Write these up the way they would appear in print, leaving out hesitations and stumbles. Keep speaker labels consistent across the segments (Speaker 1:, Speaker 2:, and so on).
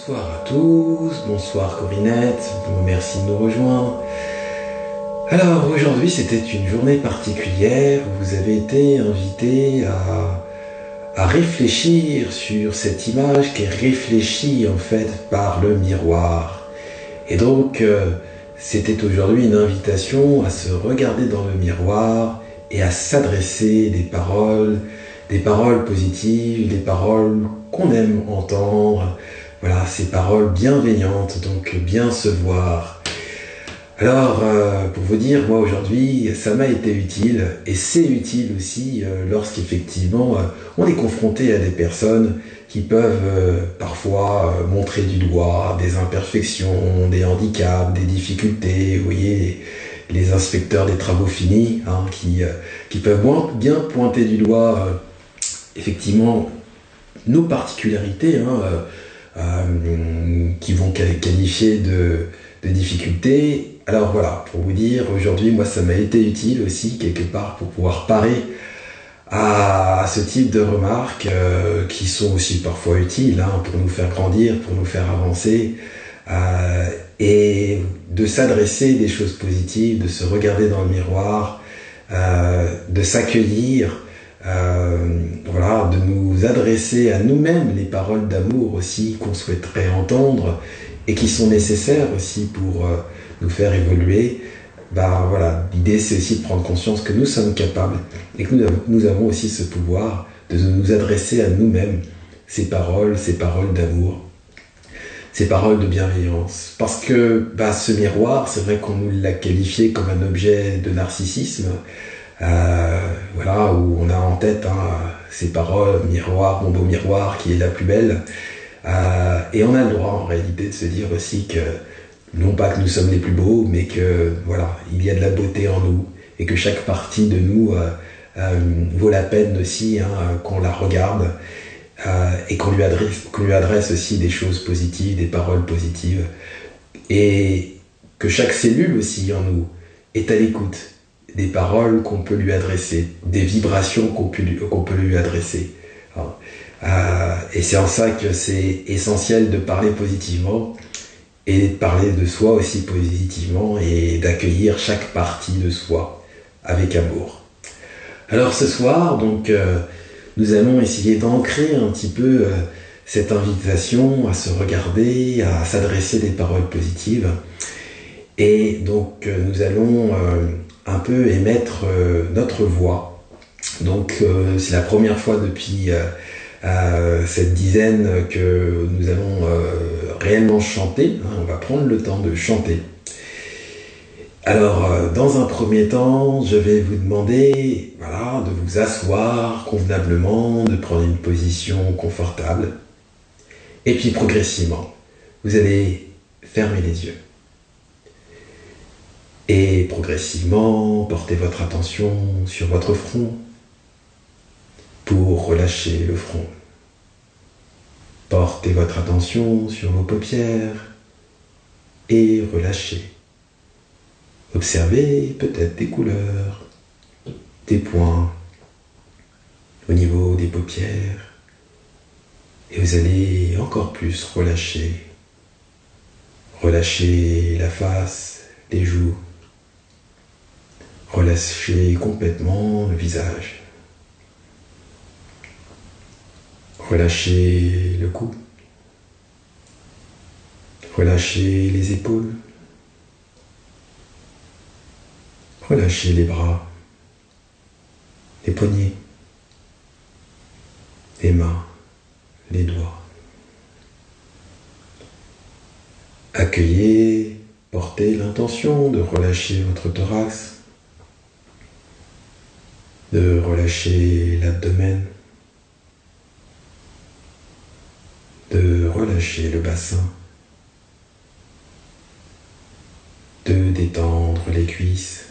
Speaker 1: Bonsoir à tous, bonsoir Corinette, merci de nous rejoindre. Alors aujourd'hui c'était une journée particulière où vous avez été invité à réfléchir sur cette image qui est réfléchie en fait par le miroir. Et donc c'était aujourd'hui une invitation à se regarder dans le miroir et à s'adresser des paroles positives, des paroles qu'on aime entendre. Voilà, ces paroles bienveillantes, donc bien se voir. Alors, pour vous dire, moi aujourd'hui, ça m'a été utile, et c'est utile aussi lorsqu'effectivement on est confronté à des personnes qui peuvent parfois montrer du doigt des imperfections, des handicaps, des difficultés, vous voyez, les inspecteurs des travaux finis, hein, qui peuvent bien pointer du doigt effectivement nos particularités, qui vont qualifier de difficultés. Alors voilà, pour vous dire, aujourd'hui, moi, ça m'a été utile aussi, quelque part, pour pouvoir parer à ce type de remarques qui sont aussi parfois utiles pour nous faire grandir, pour nous faire avancer, et de s'adresser des choses positives, de se regarder dans le miroir, de s'accueillir, voilà, de nous adresser à nous-mêmes les paroles d'amour aussi qu'on souhaiterait entendre et qui sont nécessaires aussi pour nous faire évoluer. Voilà, l'idée c'est aussi de prendre conscience que nous sommes capables et que nous avons aussi ce pouvoir de nous adresser à nous-mêmes ces paroles d'amour, ces paroles de bienveillance. Parce que ce miroir, c'est vrai qu'on nous l'a qualifié comme un objet de narcissisme. Voilà, où on a en tête ces paroles, miroir, mon beau miroir qui est la plus belle, et on a le droit en réalité de se dire aussi que non pas que nous sommes les plus beaux, mais que voilà, il y a de la beauté en nous et que chaque partie de nous vaut la peine aussi qu'on la regarde et qu'on lui adresse aussi des choses positives, des paroles positives, et que chaque cellule aussi en nous est à l'écoute des paroles qu'on peut lui adresser, des vibrations qu'on peut lui adresser. Et c'est en ça que c'est essentiel de parler positivement et de parler de soi aussi positivement et d'accueillir chaque partie de soi avec amour. Alors ce soir, donc, nous allons essayer d'ancrer un petit peu cette invitation à se regarder, à s'adresser des paroles positives. Et donc nous allons un peu émettre notre voix. Donc c'est la première fois depuis cette dizaine que nous allons réellement chanter. On va prendre le temps de chanter. Alors dans un premier temps, je vais vous demander de vous asseoir convenablement, de prendre une position confortable. Et puis progressivement, vous allez fermer les yeux. Et progressivement, portez votre attention sur votre front pour relâcher le front. Portez votre attention sur vos paupières et relâchez. Observez peut-être des couleurs, des points au niveau des paupières. Et vous allez encore plus relâcher. Relâchez la face, les joues. Relâchez complètement le visage. Relâchez le cou. Relâchez les épaules. Relâchez les bras, les poignets, les mains, les doigts. Accueillez, portez l'intention de relâcher votre thorax, de relâcher l'abdomen, de relâcher le bassin, de détendre les cuisses,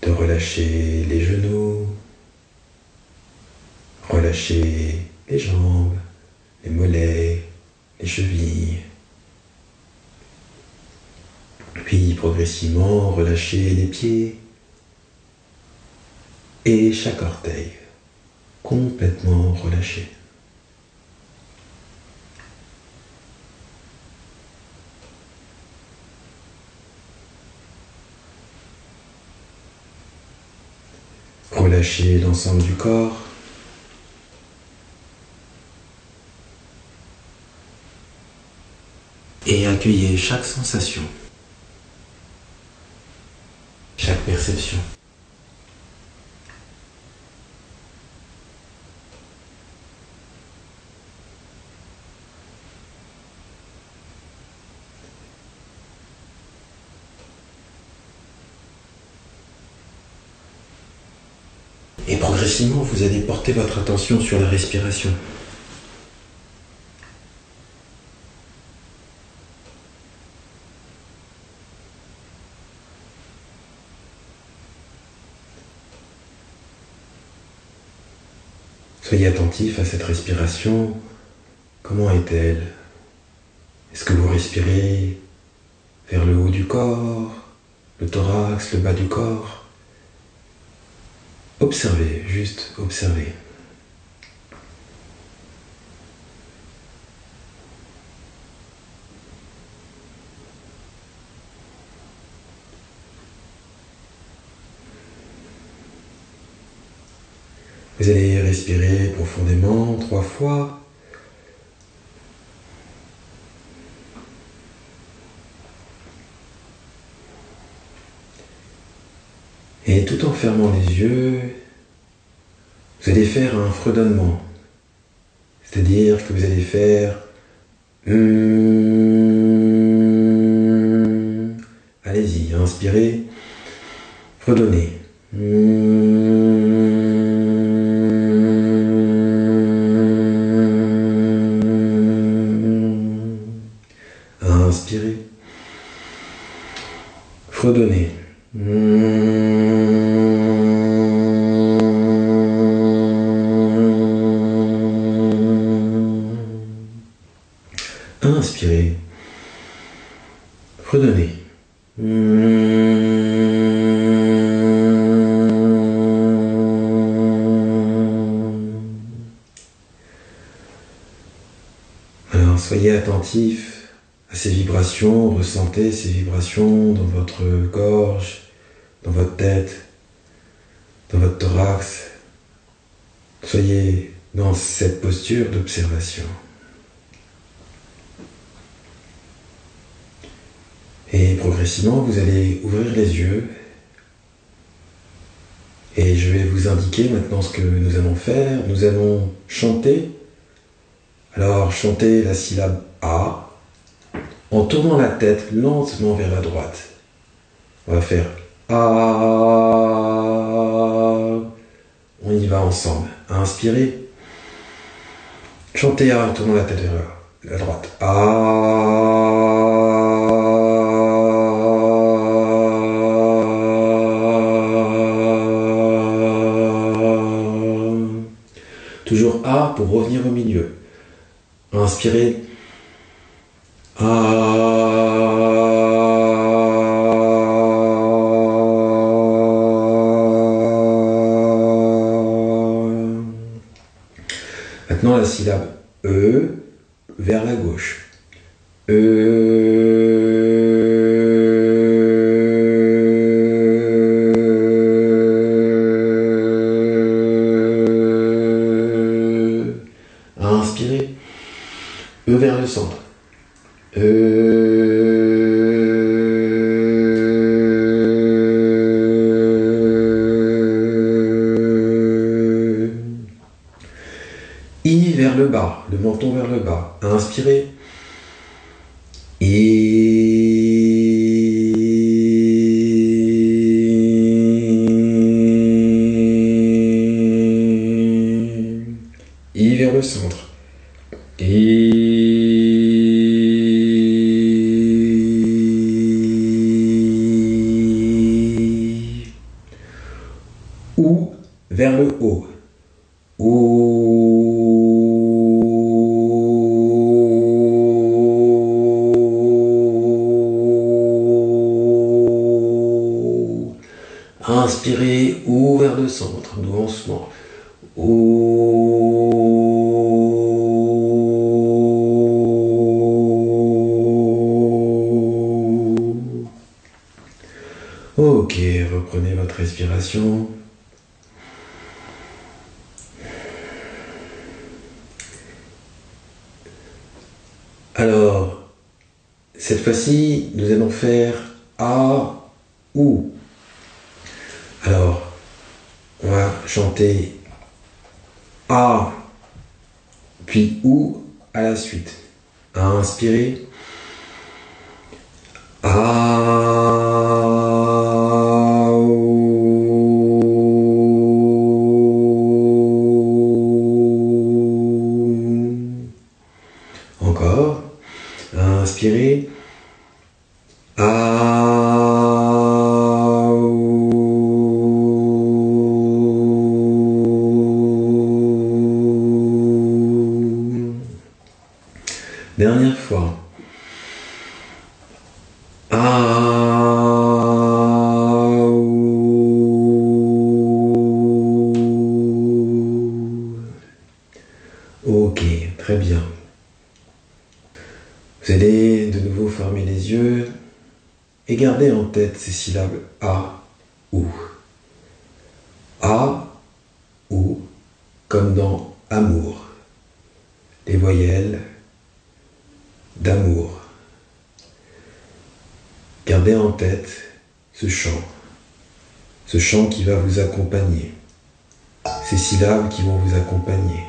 Speaker 1: de relâcher les genoux, relâcher les jambes, les mollets, les chevilles. Puis progressivement relâcher les pieds et chaque orteil complètement relâché. Relâchez l'ensemble du corps. Et accueillez chaque sensation, chaque perception. Et progressivement, vous allez porter votre attention sur la respiration. Soyez attentif à cette respiration. Comment est-elle? Est-ce que vous respirez vers le haut du corps, le thorax, le bas du corps? Observez, juste observez. Vous allez respirer profondément 3 fois. Et tout en fermant les yeux, vous allez faire un fredonnement. C'est-à-dire que vous allez faire allez-y, inspirez, fredonnez. Inspirez, fredonnez. Inspirez, fredonnez. Alors soyez attentifs à ces vibrations, ressentez ces vibrations dans votre gorge, dans votre tête, dans votre thorax. Soyez dans cette posture d'observation. Et progressivement, vous allez ouvrir les yeux. Et je vais vous indiquer maintenant ce que nous allons faire. Nous allons chanter. Alors, chantez la syllabe A en tournant la tête lentement vers la droite. On va faire A. On y va ensemble. Inspirez. Chantez A en tournant la tête vers la droite. A. Toujours A pour revenir au milieu. Inspirez. Maintenant la syllabe E vers la gauche. Inspirez. E vers le centre. I vers le bas, le menton vers le bas. Inspirez. I vers le centre. Ou vers le haut. Inspirez ou vers le centre, doucement. Ok, reprenez votre respiration. Alors, cette fois-ci, nous allons faire A, OU. Alors, on va chanter A, puis OU à la suite. À inspirer. A, OU. Encore. À inspirer. Dernière fois. Ok, très bien. Vous allez de nouveau fermer les yeux et garder en tête ces syllabes A, OU. A, OU, comme dans amour. Les voyelles d'amour. Gardez en tête ce chant qui va vous accompagner, ces syllabes qui vont vous accompagner.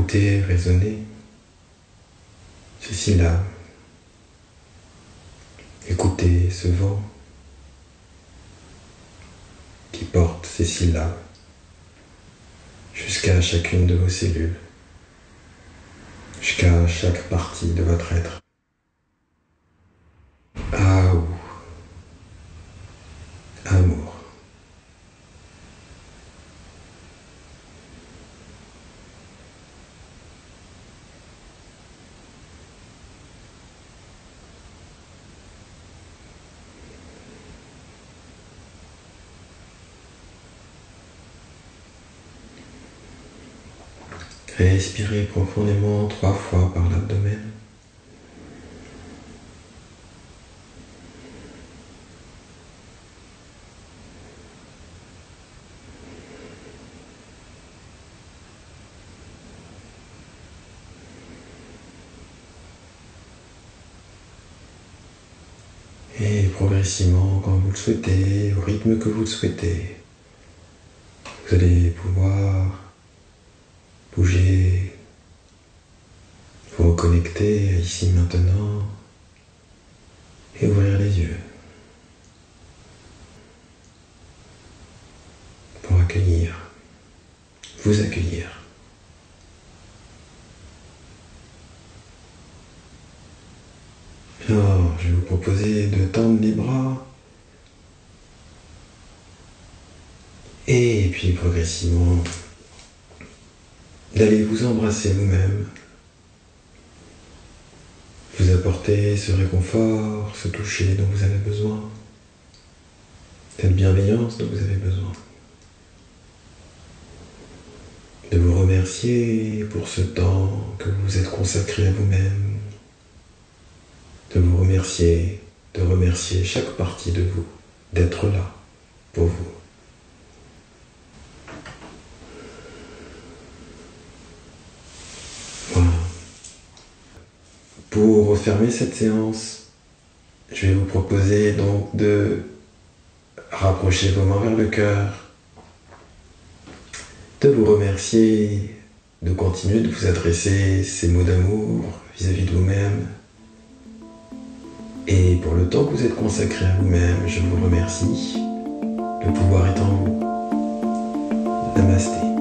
Speaker 1: Écoutez résonner ces syllabes. Écoutez ce vent qui porte ces syllabes jusqu'à chacune de vos cellules, jusqu'à chaque partie de votre être. Aou, amour. Respirez profondément 3 fois par l'abdomen. Et progressivement, quand vous le souhaitez, au rythme que vous le souhaitez, vous allez pouvoir bouger, vous reconnecter ici maintenant et ouvrir les yeux pour accueillir, vous accueillir. Alors, je vais vous proposer de tendre les bras et puis progressivement d'aller vous embrasser vous-même, vous apporter ce réconfort, ce toucher dont vous avez besoin, cette bienveillance dont vous avez besoin. De vous remercier pour ce temps que vous vous êtes consacré à vous-même, de vous remercier, de remercier chaque partie de vous, d'être là pour vous. Voilà. Pour refermer cette séance, je vais vous proposer donc de rapprocher vos mains vers le cœur, de vous remercier, de continuer de vous adresser ces mots d'amour vis-à-vis de vous-même. Et pour le temps que vous êtes consacré à vous-même, je vous remercie. Le pouvoir est en vous. Namasté.